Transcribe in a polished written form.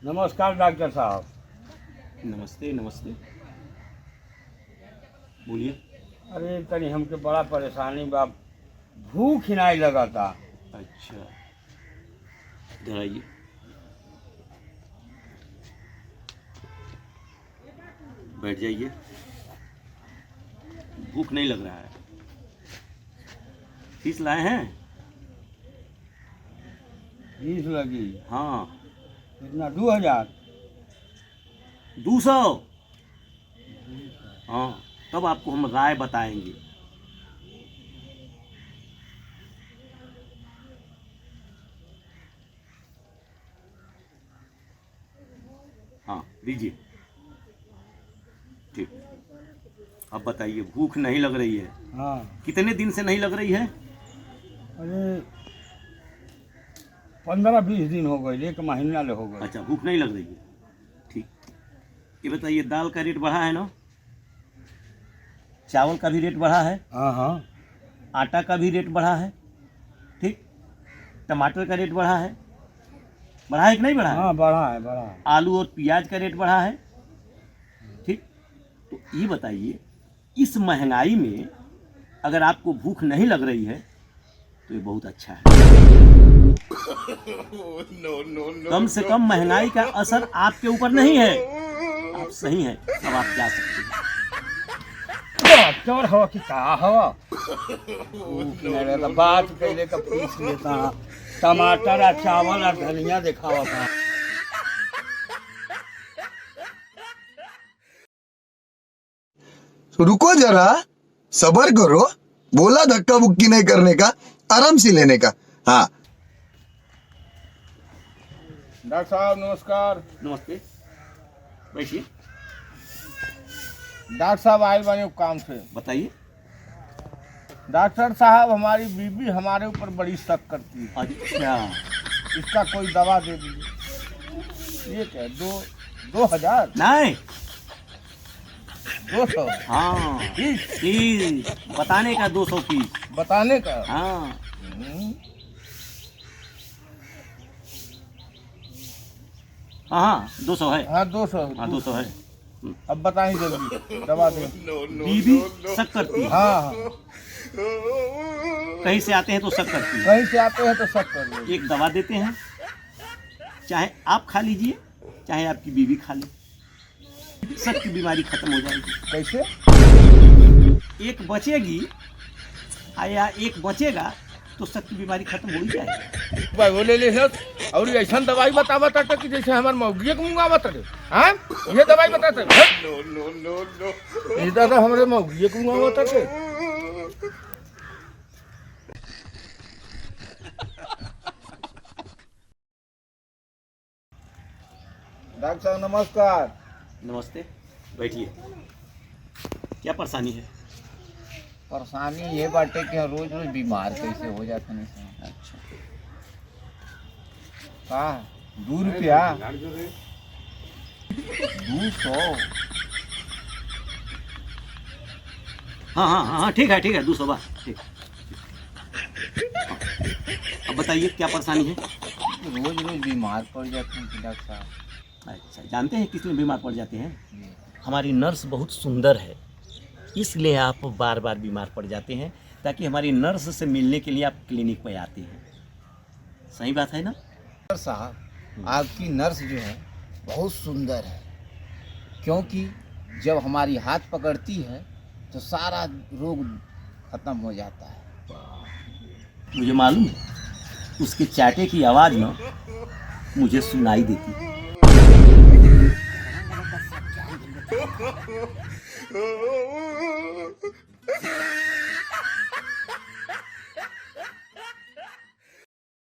नमस्कार डॉक्टर साहब। नमस्ते नमस्ते, बोलिए। अरे तनी हमके बड़ा परेशानी बा, भूख ही नहीं लगता। अच्छा, इधर आइए। बैठ जाइए। भूख नहीं लग रहा है? फीस लाए हैं? फीस लगी? हाँ। कितना? 2000? 200? हाँ, तब आपको हम राय बताएंगे। हाँ, लीजिए। ठीक, अब बताइए, भूख नहीं लग रही है? हाँ। कितने दिन से नहीं लग रही है? अरे 15-20 दिन हो गए, 1 महीना ले हो गए। अच्छा, भूख नहीं लग रही है, ठीक। ये बताइए, दाल का रेट बढ़ा है ना? चावल का भी रेट बढ़ा है? हाँ हाँ। आटा का भी रेट बढ़ा है, ठीक। टमाटर का रेट बढ़ा है? बढ़ा है कि नहीं बढ़ा है? हाँ, बढ़ा है, बढ़ा है। आलू और प्याज का रेट बढ़ा है, ठीक। तो ये बताइए, इस महंगाई में अगर आपको भूख नहीं लग रही है तो ये बहुत अच्छा है। कम से कम महंगाई का असर आपके ऊपर नहीं है। आप सही हैं, अब आप जा सकते हैं। डॉक्टर हो कि का हो? भूख नहीं लगता, बात कैले का फीस लेता। टमाटर और चावल और धनिया दिखावा था। रुको जरा, सबर करो। बोला धक्का बुक्की नहीं करने का, आराम से लेने का। हाँ। डॉक्टर साहब नमस्कार। नमस्ते, बैठिए। डॉक्टर साहब आए बानी काम से। बताइए। डॉक्टर साहब, हमारी बीवी हमारे ऊपर बड़ी शक करती है। अच्छा, इसका कोई दवा दे दीजिए। ये क्या? 2000? नहीं, 200? हाँ, फीस बताने का 200 फीस। बताने का? हाँ, हाँ 200 है। हाँ 200। हाँ 200 है। अब बताइए जल्दी, दवा दें। बीबी शक करती है? हाँ हाँ। कहीं से आते हैं तो शक करती है। कहीं से आते हैं तो शक कर लो। एक दवा देते हैं, चाहे आप खा लीजिए चाहे आपकी बीवी खा ले, शक की बीमारी खत्म हो जाएगी। कैसे? एक बचेगी या एक बचेगा तो शक की बीमारी खत्म हो ही जाएगी। भाई वो ले ले सर, और ऐसा दवाई बतावा था कि जैसे हमारे मौगिया को मुंगा बता दे। हाँ, ये दवाई बताते ये दादा हमारे मौगिया को मुंगा बताते। डॉक्टर साहब नमस्कार। नमस्ते, बैठिए। क्या परेशानी है? परेशानी ये बाटे कि रोज रोज बीमार कैसे हो जाते नहीं सर। अच्छा, का 2 रुपया 200? हाँ हाँ हाँ हाँ, ठीक है 200 बार, ठीक। अब बताइए क्या परेशानी है? रोज रोज बीमार पड़ जाते हैं कि डॉक्टर साहब। अच्छा, जानते हैं किस लिए बीमार पड़ जाते हैं? जी। हमारी नर्स बहुत सुंदर है, इसलिए आप बार बार बीमार पड़ जाते हैं, ताकि हमारी नर्स से मिलने के लिए आप क्लिनिक पे आते हैं। सही बात है ना? डॉक्टर साहब, आपकी नर्स जो है बहुत सुंदर है, क्योंकि जब हमारी हाथ पकड़ती है तो सारा रोग खत्म हो जाता है। मुझे मालूम है, उसके चाटे की आवाज़ ना मुझे सुनाई देती है।